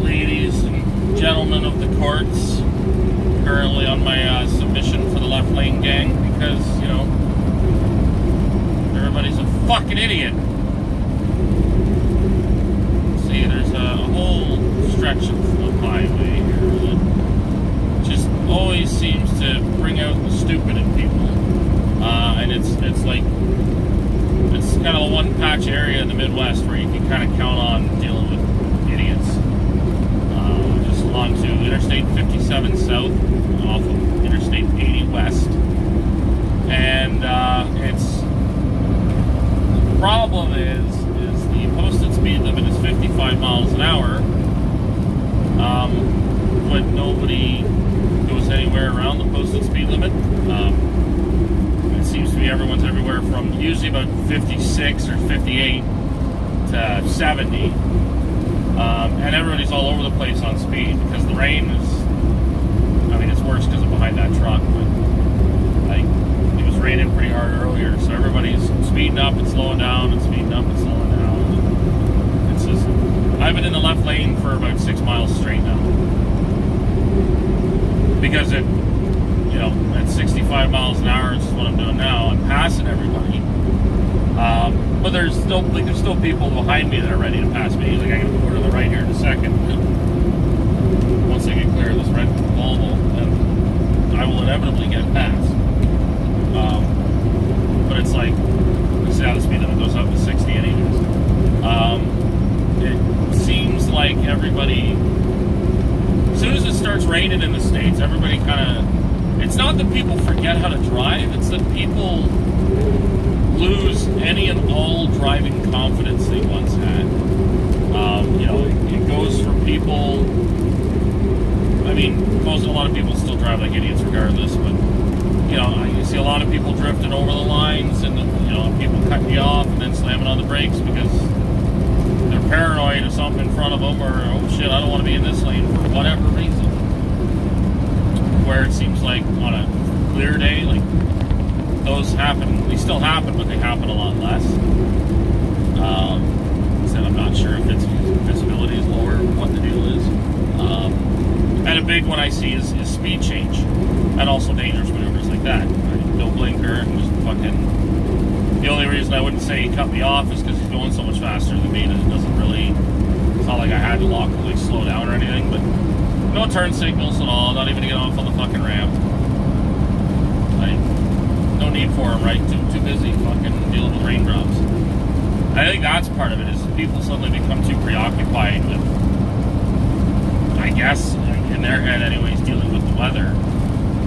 ladies and gentlemen of the courts, currently on my submission for the left lane gang because, you know, everybody's a fucking idiot. See, there's a whole stretch of highway here that just always seems to bring out the stupid in people. And it's like, it's kind of a one patch area in the Midwest where you can kind of count on dealing with idiots. Just along to Interstate 57 South, off of Interstate 80 West. And it's, the problem is the posted speed limit is 55 miles an hour, but nobody goes anywhere around the posted speed limit. It seems to be everyone's everywhere from usually about 56 or 58 to 70. And everybody's all over the place on speed because the rain is, I mean, it's worse because I'm behind that truck, but like, it was raining pretty hard earlier, so everybody's speeding up and slowing down and speeding up and slowing down. It's just, I've been in the left lane for about 6 miles straight now. Because it, you know, at 65 miles an hour, which is what I'm doing now, I'm passing everybody. But there's still people behind me that are ready to pass me. Like, I gotta go to the right here in a second. Once I get clear of this red Volvo, then I will inevitably get past. But it's like, see how the speed limit goes up to 60 anyways. It seems like everybody, as soon as it starts raining in the States, everybody kind of, it's not that people forget how to drive, it's that people lose any and all driving confidence they once had. You know, it goes from people, I mean, most a lot of people still drive like idiots regardless, but, you know, you see a lot of people drifting over the lines and, you know, people cutting you off and then slamming on the brakes because they're paranoid of something in front of them, or, oh shit, I don't want to be in this lane for whatever reason. Where it seems like on a clear day, like, those happen, they still happen, but they happen a lot less. So I'm not sure if it's visibility is lower or what the deal is. And a big one I see is speed change, and also dangerous maneuvers like that. Right? No blinker, and just fucking. The only reason I wouldn't say he cut me off is because he's going so much faster than me that it doesn't really. It's not like I had to like slow down or anything, but no turn signals at all. Not even to get off on the fucking ramp. Like, no need for them, right? Too busy fucking dealing with raindrops. I think that's part of it, is people suddenly become too preoccupied with, I guess, in their head anyways, dealing with the weather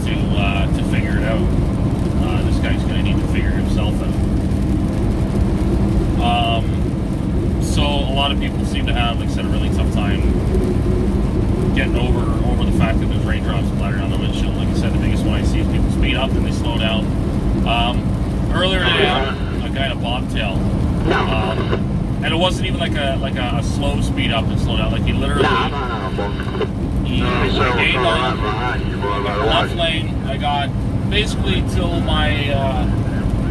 to figure it out. This guy's going to need to figure himself out. So a lot of people seem to have, like I said, a really tough time getting over the fact that there's raindrops splattering on the windshield. Like I said, the biggest one I see is people speed up and they slow down. Earlier today, a guy in a bobtail, and it wasn't even like a slow speed up and slow down. Like he literally, he gained on the left lane. I got basically till my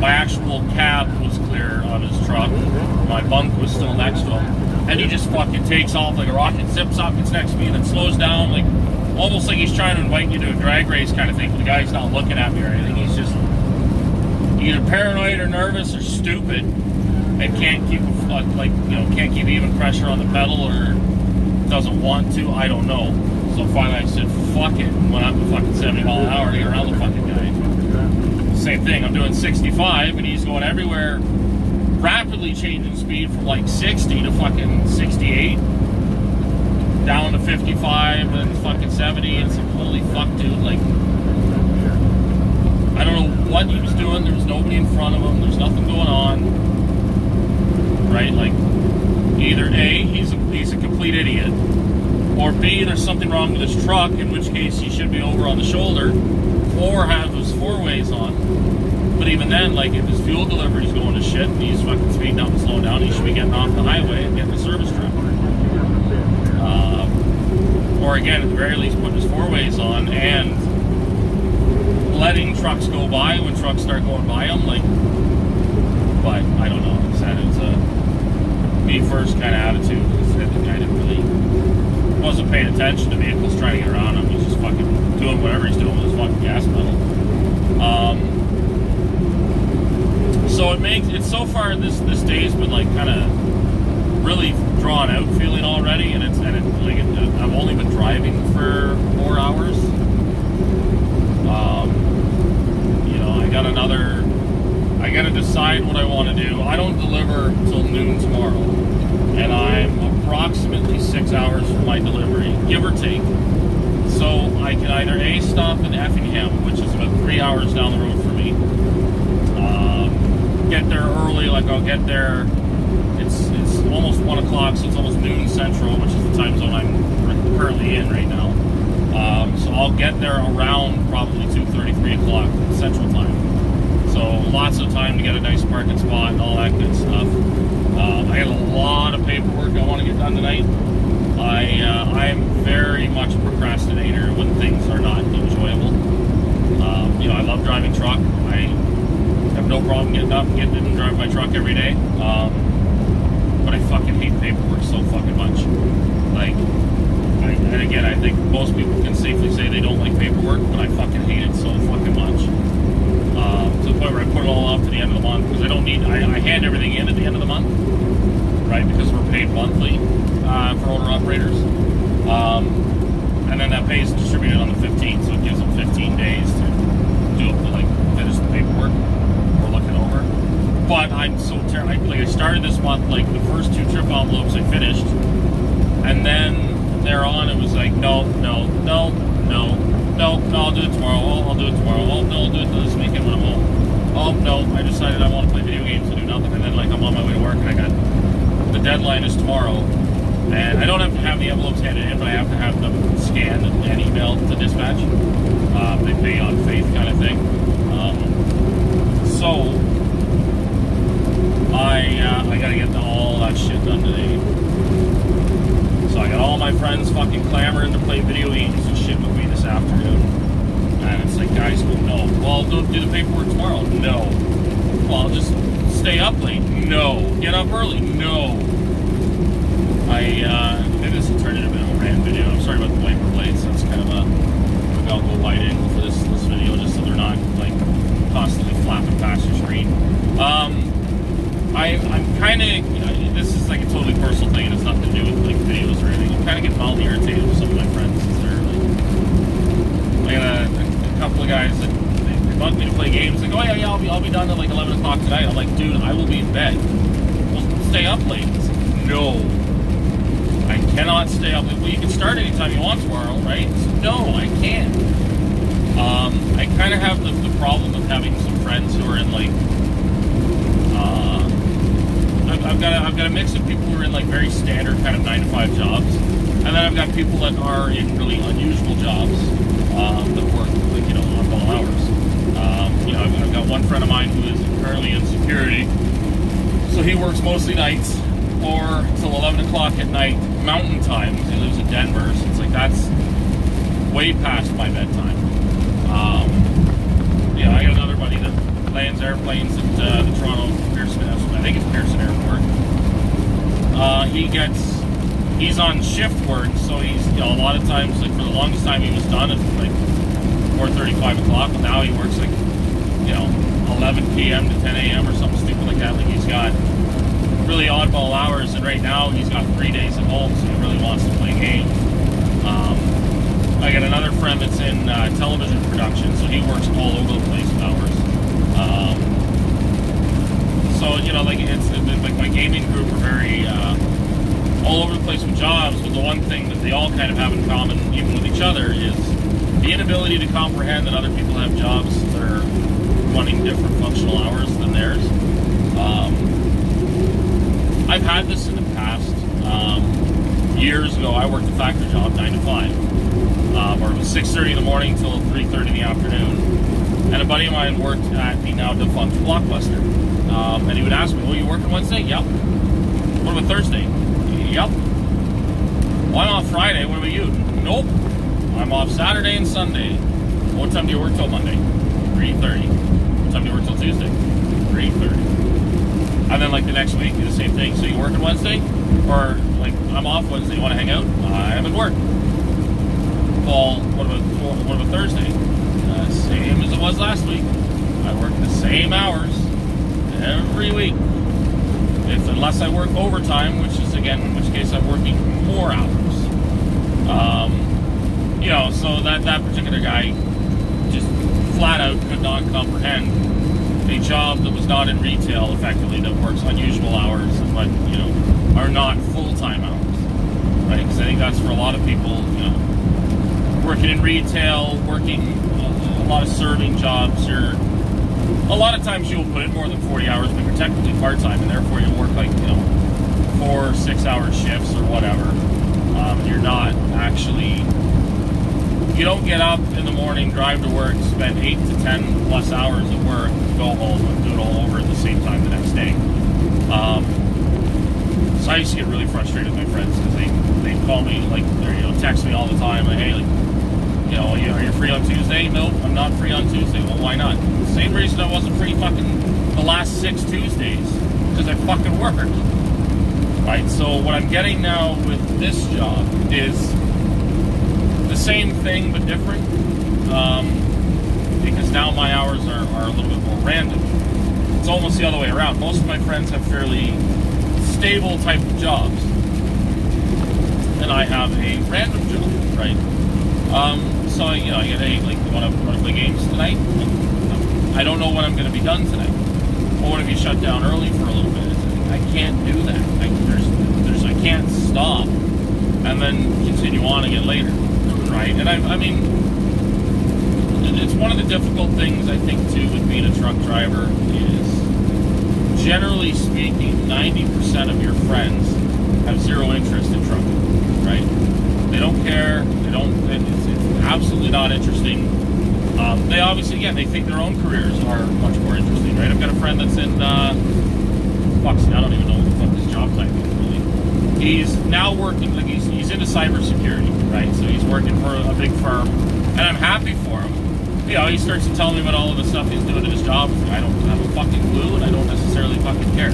actual cab was clear on his truck. My bunk was still next to him, and he just fucking takes off like a rocket, zips up, gets next to me, and then slows down, like almost like he's trying to invite you to a drag race kind of thing. But the guy's not looking at me or anything. He's just either paranoid or nervous or stupid, and can't keep can't keep even pressure on the pedal, or doesn't want to. I don't know. So finally I said, fuck it, and went up to fucking 70 mile an hour to get around the fucking guy. Same thing, I'm doing 65 and he's going everywhere, rapidly changing speed from like 60 to fucking 68, down to 55, and fucking 70, and some holy fuck dude, like, I don't know what he was doing. There was nobody in front of him. There's nothing going on. Right? Like, either A, he's a complete idiot, or B, there's something wrong with his truck, in which case he should be over on the shoulder, or have his four-ways on. But even then, like, if his fuel delivery's going to shit and he's fucking speeding up and slowing down, he should be getting off the highway and getting a service truck. Or again, at the very least, putting his four-ways on and letting trucks go by when trucks start going by them, like, but I don't know. Like I said, it's a me first kind of attitude. I think I didn't really wasn't paying attention to vehicles trying to get around him. He's just fucking doing whatever he's doing with his fucking gas pedal. So it's so far this day's been like kind of really drawn out feeling already, and I've only been driving for 4 hours. I gotta decide what I want to do. I don't deliver till noon tomorrow, and I'm approximately 6 hours from my delivery, give or take. So I can either A, stop in Effingham, which is about 3 hours down the road for me, get there early, like I'll get there, it's almost 1 o'clock, so it's almost noon central, which is the time zone I'm currently in right now. So I'll get there around probably 2:30, 3 o'clock central time. So lots of time to get a nice parking spot and all that good stuff. I got a lot of paperwork I want to get done tonight. I'm very much a procrastinator when things are not enjoyable. I love driving truck. I have no problem getting up and getting in and driving my truck every day. But I fucking hate paperwork so fucking much. And again, I think most people can safely say they don't like paperwork, but I fucking hate it so fucking much. To the point where I put it all off to the end of the month, because I hand everything in at the end of the month, right? Because we're paid monthly for owner-operators. And then that pay is distributed on the 15th, so it gives them 15 days to finish the paperwork or look it over. But I'm so terrible. I started this month, the first 2 trip envelopes I finished, and then thereon it was like, no, I'll do it tomorrow. I'll do it tomorrow. Oh, no, I'll do it this weekend when I'm home. Oh, no, I decided I want to play video games and do nothing. And then, I'm on my way to work, and I got the deadline is tomorrow. And I don't have to have the envelopes handed in, but I have to have them scanned and emailed to dispatch. They pay on faith kind of thing. So, I got to get all that shit done today. So I got all my friends fucking clamoring to play video games and shit with me this afternoon. And it's like, guys go, no. Well, I'll do the paperwork tomorrow. No. Well, I'll just stay up late. No. Get up early. No. Maybe this will turn into a bit of a rant video. I'm sorry about the wiper blades. That's kind of maybe I'll go wide angle for this video just so they're not constantly flapping past your screen. I'm kind of, this is a totally personal thing, and it's nothing to do with videos or anything. I'm kind of getting mildly irritated with some of my friends. I got a couple of guys that they want me to play games. Like, oh yeah, I'll be done at 11 o'clock tonight. I'm like, dude, I will be in bed. We'll stay up late. It's like, no, I cannot stay up late. Well, you can start anytime you want tomorrow, right? So, no, I can't. I kind of have the problem of having some friends who are in I've got a mix of people who are in very standard kind of 9-to-5 jobs, and then I've got people that are in really unusual jobs that work on-call hours. I've got one friend of mine who is currently in security, so he works mostly nights or till 11 o'clock at night Mountain Time. He lives in Denver, so it's that's way past my bedtime. I got another buddy that lands airplanes at the Toronto Pearson, I think it's Pearson Airport. He's on shift work, so he's, a lot of times, for the longest time he was done at 4:30, 5 o'clock, but now he works 11 p.m. to 10 a.m. or something stupid like that. He's got really oddball hours, and right now he's got 3 days at home, so he really wants to play games. I got another friend that's in television production, so he works all over the place with hours. So, it's my gaming group are very all over the place with jobs, but the one thing that they all kind of have in common, even with each other, is the inability to comprehend that other people have jobs that are running different functional hours than theirs. I've had this in the past. Years ago, I worked a factory job, 9 to 5. Or it was 6:30 in the morning till 3:30 in the afternoon. And a buddy of mine worked at the now defunct Blockbuster. And he would ask me, you working Wednesday? Yep. What about Thursday? Yep. Well, I'm off Friday. What about you? Nope. I'm off Saturday and Sunday. What time do you work till Monday? 3:30. What time do you work till Tuesday? 3:30. And then the next week, do the same thing. So you working Wednesday? Or I'm off Wednesday. You want to hang out? I'm at work. Well, what about Thursday? Same as it was last week. I work the same hours every week. Unless I work overtime, which is, again, in which case I'm working more hours. So that particular guy just flat out could not comprehend a job that was not in retail, effectively, that works unusual hours, but, are not full-time hours, right? Because I think that's for a lot of people, working in retail, working a lot of serving jobs, a lot of times you'll put in more than 40 hours, but you're technically part-time, and therefore you work 4 6-hour shifts or whatever. You're not actually, you don't get up in the morning, drive to work, spend 8 to 10 plus hours at work, go home and do it all over at the same time the next day. So I used to get really frustrated with my friends because they'd call me, text me all the time, hey, are you free on Tuesday? Nope, I'm not free on Tuesday. Well, why not? Same reason I wasn't free fucking the last 6 Tuesdays, because I fucking worked. Right, so what I'm getting now with this job is the same thing but different, because now my hours are a little bit more random. It's almost the other way around. Most of my friends have fairly stable type of jobs, and I have a random job, right? So I get you want to play games tonight? I don't know when I'm going to be done tonight. Or what if you shut down early for a little bit? I can't do that. I can't stop and then continue on again later, right? And I mean, it's one of the difficult things I think too with being a truck driver is, generally speaking, 90% of your friends have zero interest in trucking, right? They don't care. It's absolutely not interesting. They obviously, again, they think their own careers are much more interesting, right? I've got a friend that's in, I don't even know what the fuck his job title is, really. He's now working, he's into cybersecurity, right? So he's working for a big firm, and I'm happy for him. He starts to tell me about all of the stuff he's doing in his job. I don't have a fucking clue, and I don't necessarily fucking care.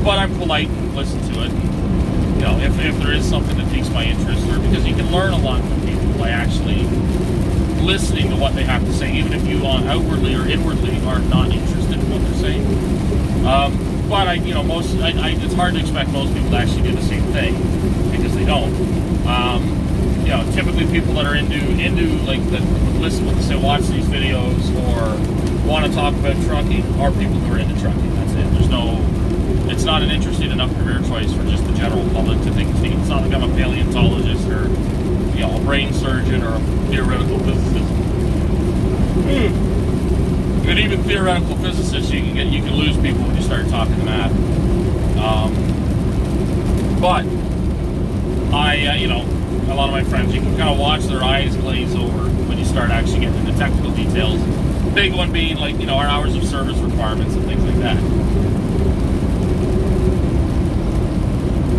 But I'm polite and listen to it. And, if there is something that piques my interest, or because you can learn a lot from people by actually listening to what they have to say, even if you outwardly or inwardly are not interested in what they're saying. But it's hard to expect most people to actually do the same thing, because they don't. Typically people that are into that listen, say, watch these videos or want to talk about trucking are people who are into trucking. That's it. It's not an interesting enough career choice for just the general public to think it's not like I'm a paleontologist or a brain surgeon or a theoretical physicist. And even theoretical physicists, you can lose people when you start talking to math. But a lot of my friends, you can kind of watch their eyes glaze over when you start actually getting into technical details. Big one being our hours of service requirements and things like that.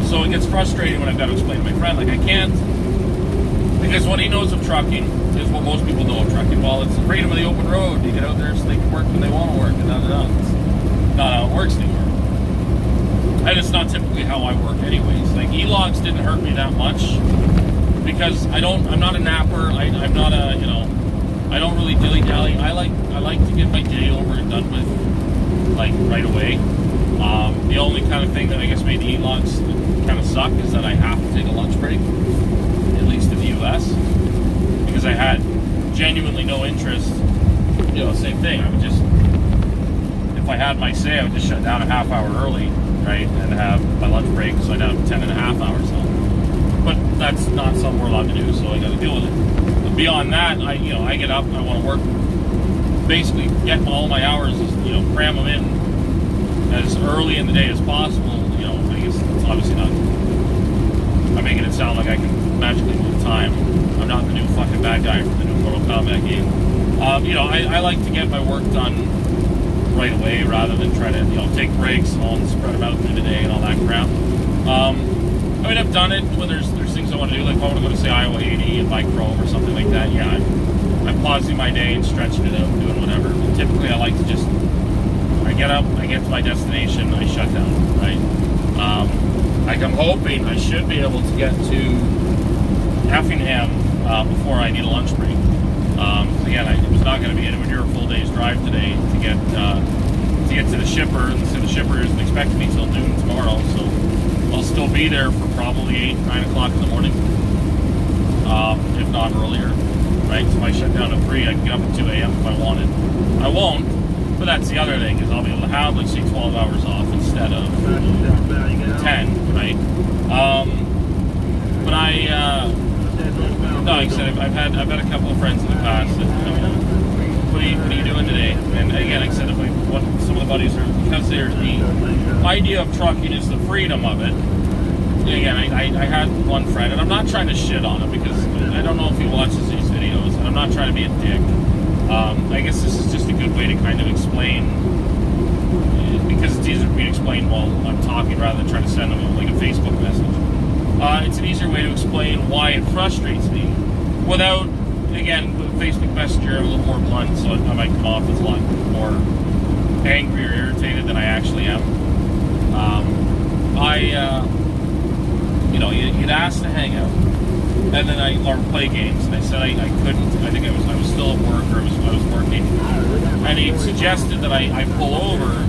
So it gets frustrating when I've got to explain to my friend, I can't, because what he knows of trucking is what most people know of trucking. Well, it's the freedom of the open road. You get out there so they can work when they want to work, and It's not how it works anymore. And it's not typically how I work anyways. E-logs didn't hurt me that much, because I'm not a napper. I'm not a, I don't really dilly-dally. I like to get my day over and done with, right away. The only kind of thing that I guess made the e-logs kind of suck is that I have to take a lunch break, at least in the U.S., because I had genuinely no interest. Same thing. I would just, if I had my say, I would just shut down a half hour early, right, and have my lunch break, so I'd have 10.5 hours on. But that's not something we're allowed to do, so I got to deal with it. But beyond that, I get up, I want to work, basically get all my hours, cram them in as early in the day as possible. I guess it's obviously not, I'm making it sound like I can magically move time. I'm not the new fucking bad guy from the new Mortal Kombat game. I like to get my work done right away rather than try to, take breaks and spread them out through the day and all that crap. I've done it when there's things I want to do, like if I want to go to, say, Iowa 80 and Bike Chrome or something like that. Yeah, I'm pausing my day and stretching it out and doing whatever. But typically I like to just, I get up, I get to my destination, I shut down, right? like I'm hoping I should be able to get to Effingham before I need a lunch break. Again, it was not going to be anywhere near a full day's drive today to get to the shipper, and so the shipper isn't expecting me till noon tomorrow, so I'll still be there for probably 8, 9 o'clock in the morning, if not earlier, right? So if I shut down at 3, I can get up at 2 a.m. if I wanted. I won't, but that's the other thing, is I'll be able to have, like, say, 12 hours off instead of 10, right? But no, like I said, I've had a couple of friends in the past that, what are you doing today? And again, like I said, some of the buddies are, because there's the idea of trucking is the freedom of it. Again, I had one friend, and I'm not trying to shit on him because I don't know if he watches these videos, and I'm not trying to be a dick. I guess this is just a good way to kind of explain, because it's easier for me to explain while I'm talking rather than trying to send him like a Facebook message. It's an easier way to explain why it frustrates me without, again, with Facebook Messenger, I'm a little more blunt, so I might come off as a lot more angry or irritated than I actually am. You'd asked to hang out, and then or play games, and I said I couldn't. I think I was still at work, or I was working, and he suggested that I pull over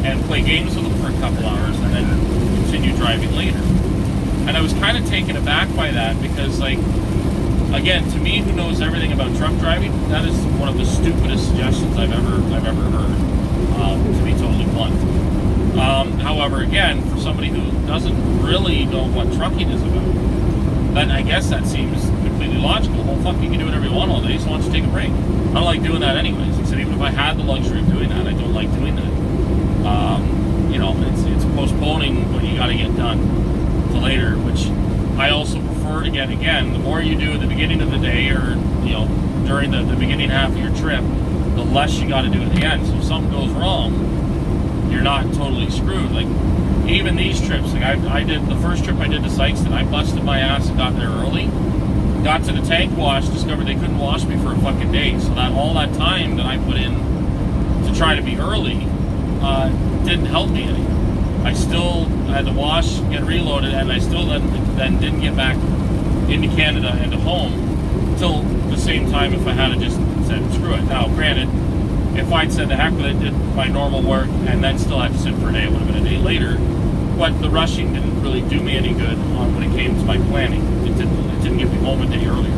and play games with him for a couple hours, and then continue driving later. And I was kind of taken aback by that because, like, again, to me, who knows everything about truck driving, that is one of the stupidest suggestions I've ever heard, to be totally blunt. However, again, for somebody who doesn't really know what trucking is about, then I guess that seems completely logical. Well, fuck, you can do whatever you want all day, so why don't you take a break? I don't like doing that anyways. He said even if I had the luxury of doing that, I don't like doing that. It's postponing what you got to get done to later, which I also prefer to get. Again, the more you do at the beginning of the day, or during the beginning half of your trip, the less you got to do at the end. So if something goes wrong, you're not totally screwed. Like, even these trips, like I did the first trip I did to Sykeston, I busted my ass and got there early. Got to the tank wash, discovered they couldn't wash me for a fucking day. So that all that time that I put in to try to be early didn't help me any. I still had to wash, get reloaded, and I still then didn't get back into Canada and to home until the same time if I had just said, screw it. Now, granted, if I'd said the heck with it, did my normal work, and then still had to sit for a day, it would have been a day later. But the rushing didn't really do me any good when it came to my planning. It didn't get me home a day earlier.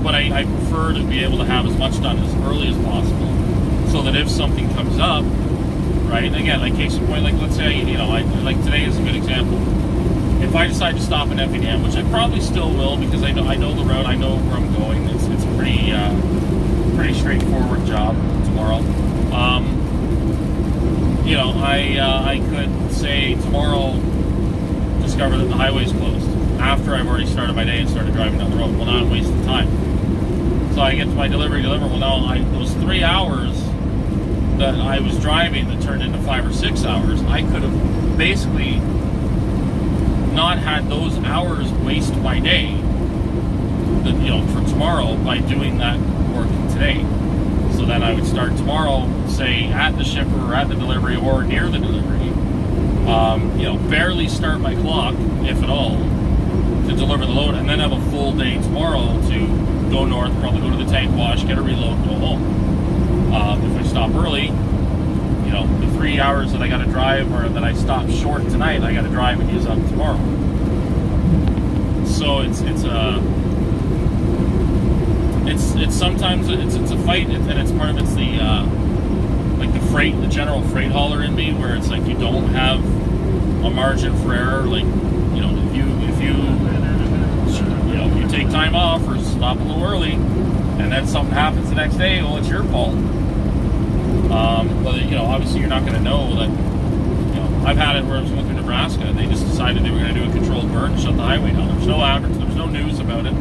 But I prefer to be able to have as much done as early as possible, so that if something comes up, right? Again, like case in point, like let's say like today is a good example. If I decide to stop in Effingham, which I probably still will because I know the route, I know where I'm going. It's a pretty straightforward job tomorrow. I could say tomorrow discover that the highway's closed after I've already started my day and started driving down the road. Well, now I'm wasting time. So I get to my deliver. Well, now those 3 hours that I was driving that turned into 5 or 6 hours, I could have basically not had those hours waste my day, for tomorrow by doing that work today. So then I would start tomorrow, say, at the shipper or at the delivery or near the delivery. Barely start my clock, if at all, to deliver the load, and then have a full day tomorrow to go north, probably go to the tank wash, get a reload, go home. If I stop early, the 3 hours that I got to drive or that I stopped short tonight, I got to drive and use up tomorrow. So it's sometimes it's a fight, and it's part of it's the general freight hauler in me, where it's like you don't have a margin for error. Like if you take time off or stop a little early, and then something happens the next day, well, it's your fault. But obviously you're not going to know that. I've had it where I was going through Nebraska, and they just decided they were going to do a controlled burn and shut the highway down. There was no advertising, there was no news about it.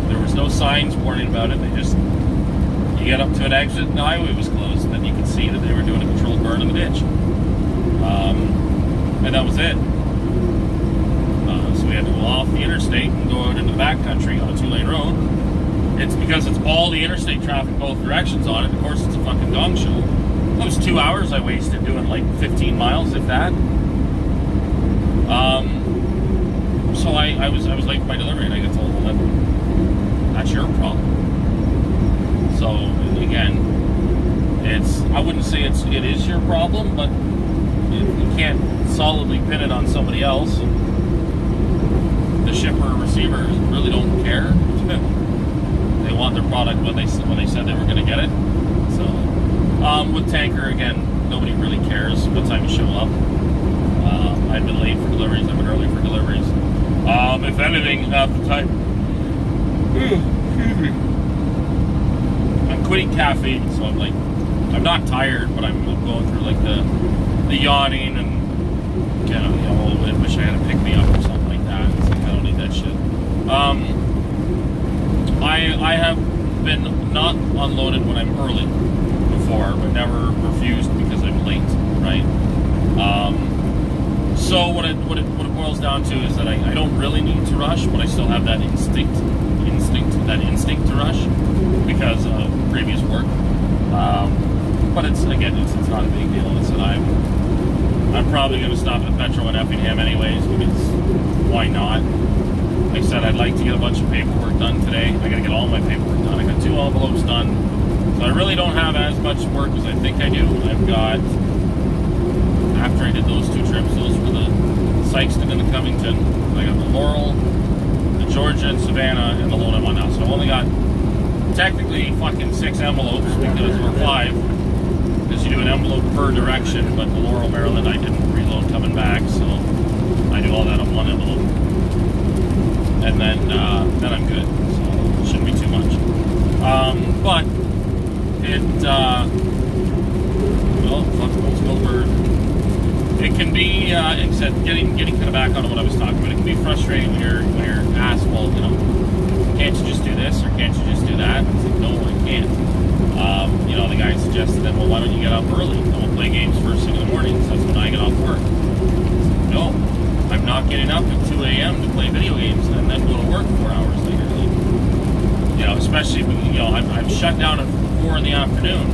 There was no signs warning about it. You get up to an exit and the highway was closed, and then you could see that they were doing a controlled burn in the ditch. And that was it. So we had to go off the interstate and go out into the backcountry on a 2-lane road. It's because it's all the interstate traffic both directions on it. Of course, it's a fucking gong show. Those 2 hours I wasted doing like 15 miles, if that. So I was late for my delivery, and I got told, well, that's your problem. So again, I wouldn't say it is your problem, but you can't solidly pin it on somebody else. The shipper or receiver really don't care. They want their product when they said they were going to get it. So with Tanker, again, nobody really cares what time you show up. I've been late for deliveries. I've been early for deliveries. If anything, half the time. Excuse me. I'm quitting caffeine, so I'm not tired, but I'm going through like the yawning and I wish I had a pick me up or something like that. It's like I don't need that shit. I have been not unloaded when I'm early before, but never refused because I'm late, right? So what it boils down to is that I don't really need to rush, but I still have that instinct to rush because of previous work. But it's not a big deal. Listen, I'm probably going to stop at Petro in Effingham anyways, because why not? Like I said, I'd like to get a bunch of paperwork done today. I got to get all my paperwork done. I got 2 envelopes done, so I really don't have as much work as I think I do. I've got, after I did those 2 trips, those were the Sykeston and the Covington. I got the Laurel, the Georgia and Savannah, and the load I'm on now. So I've only got technically fucking 6 envelopes because we're 5. Because you do an envelope per direction, but the Laurel, Maryland, I didn't reload coming back, so I do all that on 1 envelope. And then I'm good. So it shouldn't be too much. But flexible bird. It can be, like I said, getting kind of back on what I was talking about. It can be frustrating when you're asked, well, can't you just do this or can't you just do that? It's like, no, I can't. The guy suggested that, well, why don't you get up early? And we'll play games first thing in the morning. So that's when I get off work. Like, no, I'm not getting up at 2 a.m. to play video games and then go to work 4 hours later. Especially I'm shut down at 4 in the afternoon.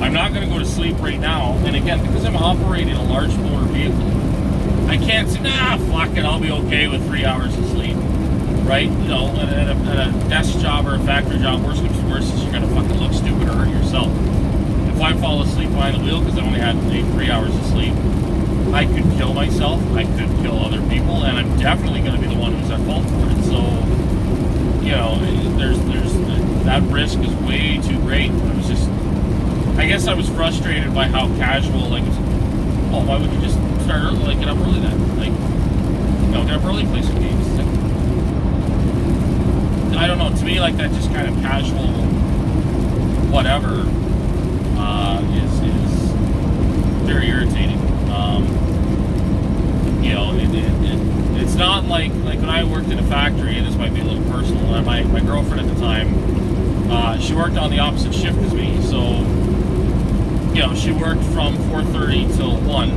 I'm not going to go to sleep right now. And again, because I'm operating a large motor vehicle, I can't say, fuck it, I'll be okay with 3 hours of sleep. Right? At a desk job or a factory job, worst comes to worst is you're going to fucking look stupid or hurt yourself. If I fall asleep behind the wheel because I only had 3 hours of sleep, I could kill myself, I could kill other people, and I'm definitely going to be the one who's at fault for it. So, there's that risk is way too great. I guess I was frustrated by how casual, why would you just start early, get up early then? Get up early, play some games. I don't know, to me, that just kind of casual whatever is very irritating. It's not like when I worked in a factory, and this might be a little personal, my girlfriend at the time, she worked on the opposite shift as me, so, she worked from 4:30 till 1,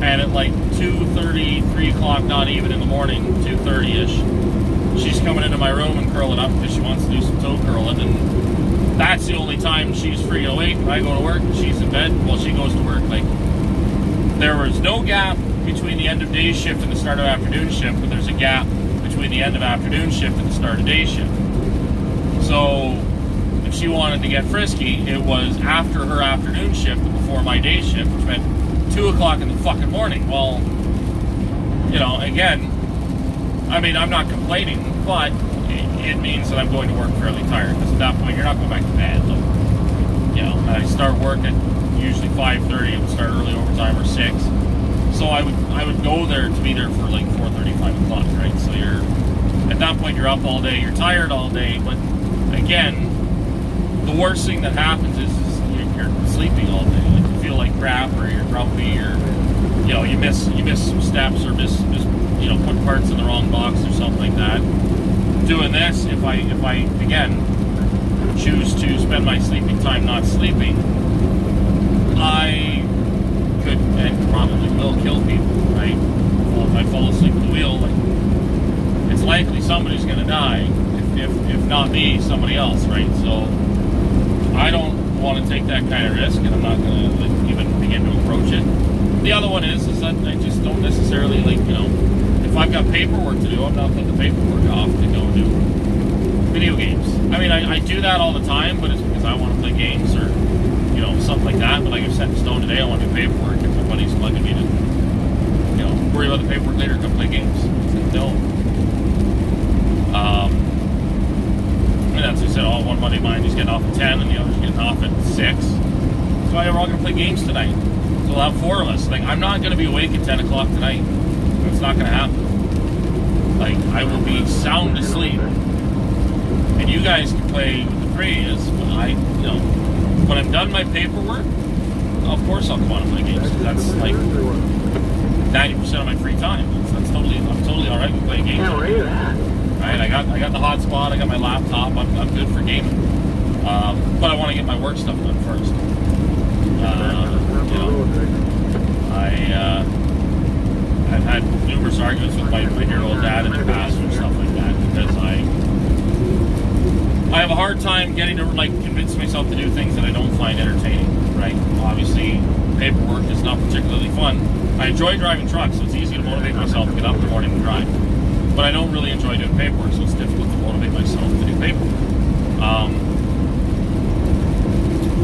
and at 2:30, 3 o'clock, not even in the morning, 2:30-ish, she's coming into my room and curling up because she wants to do some toe curling, and that's the only time she's free to wait. I go to work and she's in bed. Well, she goes to work. There was no gap between the end of day shift and the start of afternoon shift, but there's a gap between the end of afternoon shift and the start of day shift. So if she wanted to get frisky, it was after her afternoon shift and before my day shift, which meant 2 o'clock in the fucking morning. Well, again, I'm not complaining, but it means that I'm going to work fairly tired, because at that point, you're not going back to bed. I start work at usually 5:30, it would start early overtime or 6. So I would go there to be there for 4:30, 5 o'clock, right? So at that point, you're up all day, you're tired all day, but again, the worst thing that happens is you're sleeping all day. You feel like crap, or you're grumpy, or, you miss some steps, or miss put parts in the wrong box or something like that. Doing this, if I again choose to spend my sleeping time not sleeping, I could and probably will kill people, right? Well, if I fall asleep at the wheel, it's likely somebody's going to die. If not me, somebody else, right? So I don't want to take that kind of risk, and I'm not going to like even begin to approach it. The other one is that I just don't necessarily like, you know, if I've got paperwork to do, I'm not putting the paperwork off to go do video games. I mean, I do that all the time, but it's because I want to play games or, you know, something like that. But like I've set in stone today, I want to do paperwork. If my buddy's plugging me to, you know, worry about the paperwork later, come play games. It's like, no. And that's what I said, one buddy of mine, he's getting off at 10 and the other's getting off at 6. So we're all going to play games tonight. So we'll have 4 of us. Like, I'm not going to be awake at 10 o'clock tonight. It's not going to happen. Like, I will be sound asleep. And you guys can play with the Prius, but when I'm done my paperwork, of course I'll come on and play games. That's like 90% of my free time. I'm totally all right with playing games. Right? I got the hotspot. I got my laptop. I'm good for gaming. But I want to get my work stuff done first. I've had numerous arguments with my dear old dad in the past and stuff like that because I have a hard time getting to like convince myself to do things that I don't find entertaining. Right? Obviously, paperwork is not particularly fun. I enjoy driving trucks, so it's easy to motivate myself to get up in the morning and drive. But I don't really enjoy doing paperwork, so it's difficult to motivate myself to do paperwork.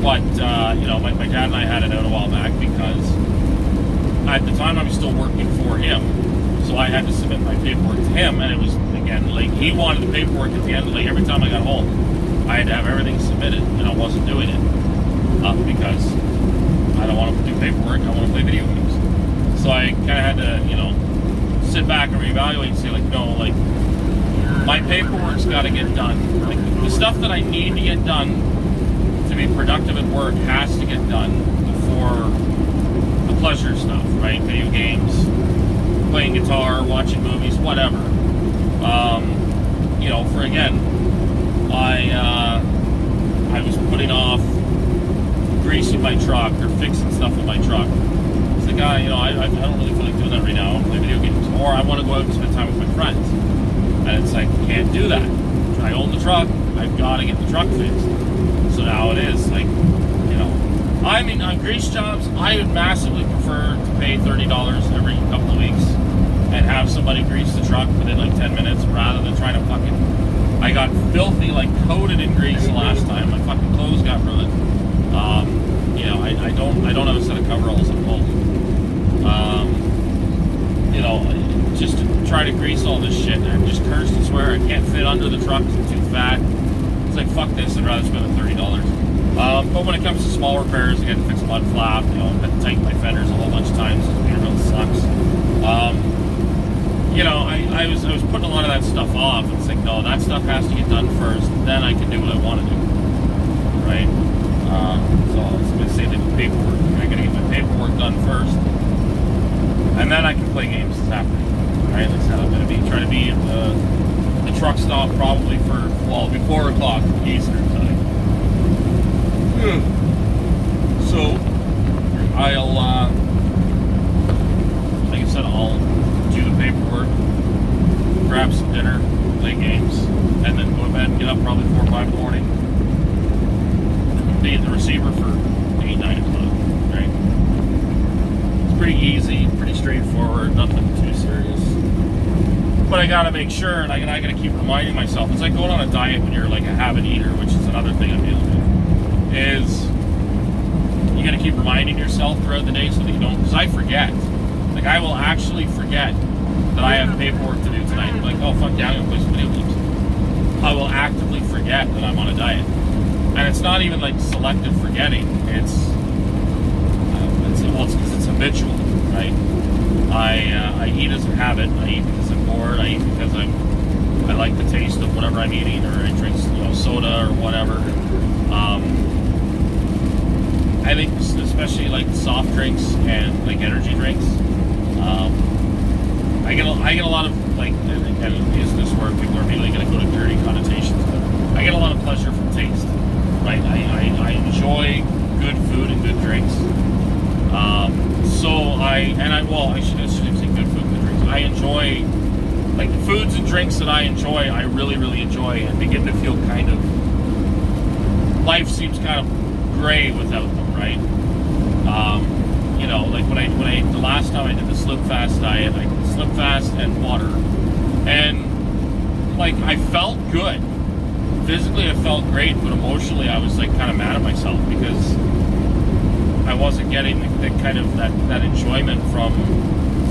My dad and I had it out a while back because at the time I was still working for him, so I had to submit my paperwork to him, and it was, again, like, he wanted the paperwork at the end, like, every time I got home, I had to have everything submitted, and I wasn't doing it, because I don't want to do paperwork, I want to play video games. So I kind of had to, sit back and reevaluate and say, like, no, like, my paperwork's got to get done. Like, the stuff that I need to get done to be productive at work has to get done before the pleasure stuff, right? Video games, playing guitar, watching movies, whatever. I was putting off greasing my truck or fixing stuff with my truck. It's like, I don't really feel like doing that right now. I want to play video games. Or I want to go out and spend time with my friends. And it's like, can't do that. I own the truck. I've got to get the truck fixed. So now it is like, on grease jobs, I would massively prefer to pay $30 every couple of weeks and have somebody grease the truck within like 10 minutes rather than trying to I got filthy, like coated in grease the last time. My fucking clothes got ruined. I don't have a set of coveralls at home. Just to try to grease all this shit, and just curse and swear. I can't fit under the truck, I'm too fat. It's like, fuck this, I'd rather spend the $30. But when it comes to small repairs, I got to fix a mud flap, I had to tighten my fenders a whole bunch of times, because Peterbilt sucks. I was putting a lot of that stuff off. It's like, no, that stuff has to get done first, then I can do what I want to do. Right? So I was going to say the paperwork. I got to get my paperwork done first, and then I can play games this afternoon. Right? Like I said, I'm going to try to be at the truck stop probably be 4 o'clock Eastern time. So I'll, like I said, I'll do the paperwork, grab some dinner, play games, and then go to bed and get up probably 4 or 5 in the morning. Be at the receiver for 8, 9 o'clock, right? It's pretty easy, pretty straightforward, nothing too serious. But I gotta make sure, and I gotta keep reminding myself. It's like going on a diet when you're like a habit eater, which is another thing I'm dealing with. Is you gotta keep reminding yourself throughout the day so that you don't, because I forget. Like, I will actually forget that I have paperwork to do tonight. I'm like, oh fuck yeah, I'm gonna play some video games. I will actively forget that I'm on a diet. And it's not even like selective forgetting. It's because it's habitual, right? I eat as a habit. I eat because I'm bored. I eat because I like the taste of whatever I'm eating, or I drink soda or whatever. I think especially like soft drinks and like energy drinks. I get a lot of like, and use this word, people are immediately going to go to dirty connotations, but I get a lot of pleasure from taste. Right, I enjoy good food and good drinks. I shouldn't say good food and good drinks. I enjoy, like, the foods and drinks that I enjoy, I really, really enjoy, and begin to feel kind of, life seems kind of gray without them, right? You know, like the last time I did the Slim Fast diet, I did Slim Fast and water, and like I felt good. Physically, I felt great, but emotionally, I was like kind of mad at myself because I wasn't getting the kind of that enjoyment from,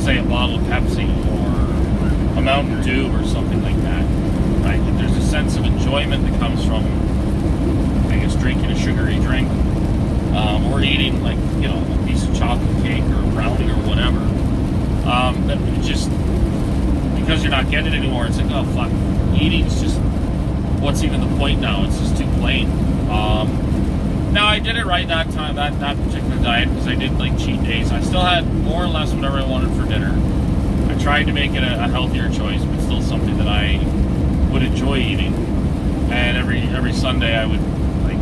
say, a bottle of Pepsi or a Mountain Dew or something like that, right? Like there's a sense of enjoyment that comes from, I guess, drinking a sugary drink, or eating, like, you know, a piece of chocolate cake or a brownie or whatever. That it just, because you're not getting it anymore, it's like, oh fuck, eating's just, what's even the point now? It's just too plain. Now I did it right that time, that particular diet, because I did like cheat days. I still had more or less whatever I wanted for dinner. I tried to make it a healthier choice, but still something that I would enjoy eating. And every Sunday I would, like,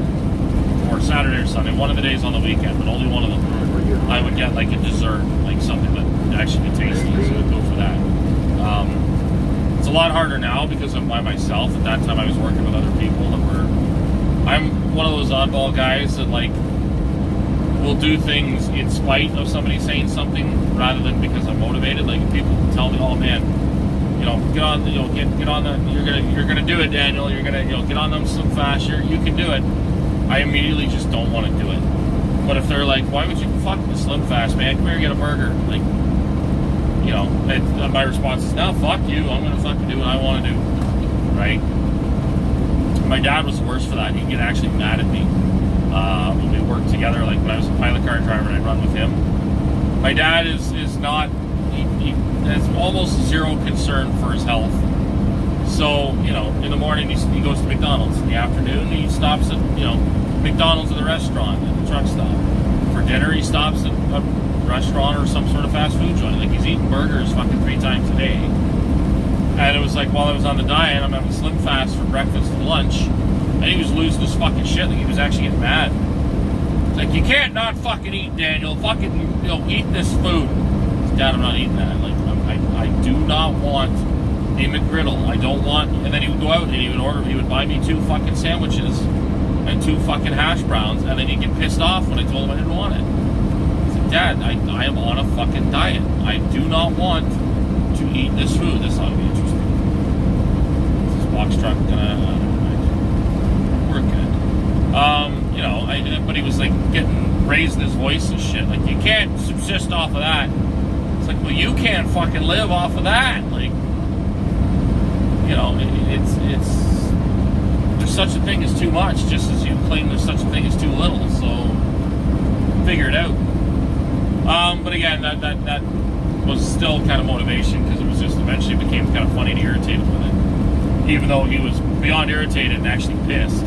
or Saturday or Sunday, one of the days on the weekend, but only one of them, I would get like a dessert, like something that would actually be tasty, so I would go for that. It's a lot harder now because I'm by myself. At that time I was working with other people that were, I'm one of those oddball guys that like will do things in spite of somebody saying something rather than because I'm motivated. Like if people tell me, oh man, you know, get on, you know, get on the, you're gonna do it, Daniel. You're gonna, you know, get on them Slim Fast. You can do it. I immediately just don't want to do it. But if they're like, why would you fuck the Slim Fast, man? Come here and get a burger. Like, you know, my response is, no, fuck you. I'm gonna fucking do what I want to do, right? My dad was the worst for that. He'd get actually mad at me when we worked together. Like when I was a pilot car driver and I'd run with him. My dad is not. He has almost zero concern for his health. So, you know, in the morning he goes to McDonald's. In the afternoon he stops at, you know, McDonald's at the restaurant, at the truck stop. For dinner he stops at a restaurant or some sort of fast food joint. Like he's eating burgers fucking 3 times a day. And it was like while I was on the diet, I'm having Slim Fast for breakfast and lunch, and he was losing his fucking shit. Like he was actually getting mad. It's like, you can't not fucking eat, Daniel. Fucking, you know, eat this food. Dad, I'm not eating that. Like I do not want a McGriddle. I don't want. And then he would go out and he would order. He would buy me 2 fucking sandwiches and 2 fucking hash browns, and then he'd get pissed off when I told him I didn't want it. I said, Dad, I am on a fucking diet. I do not want to eat this food. This ought to be interesting. Is this box truck we're good. You know, but he was like raising his voice and shit. Like, you can't subsist off of that. It's like, well, you can't fucking live off of that. Like, you know, it's there's such a thing as too much, just as you claim there's such a thing as too little. So figure it out. But again, that was still kind of motivation, because it was just eventually became kind of funny to irritate him with it, even though he was beyond irritated and actually pissed.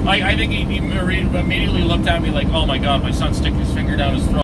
I think he immediately looked at me like, oh my god, my son's sticking his finger down his throat.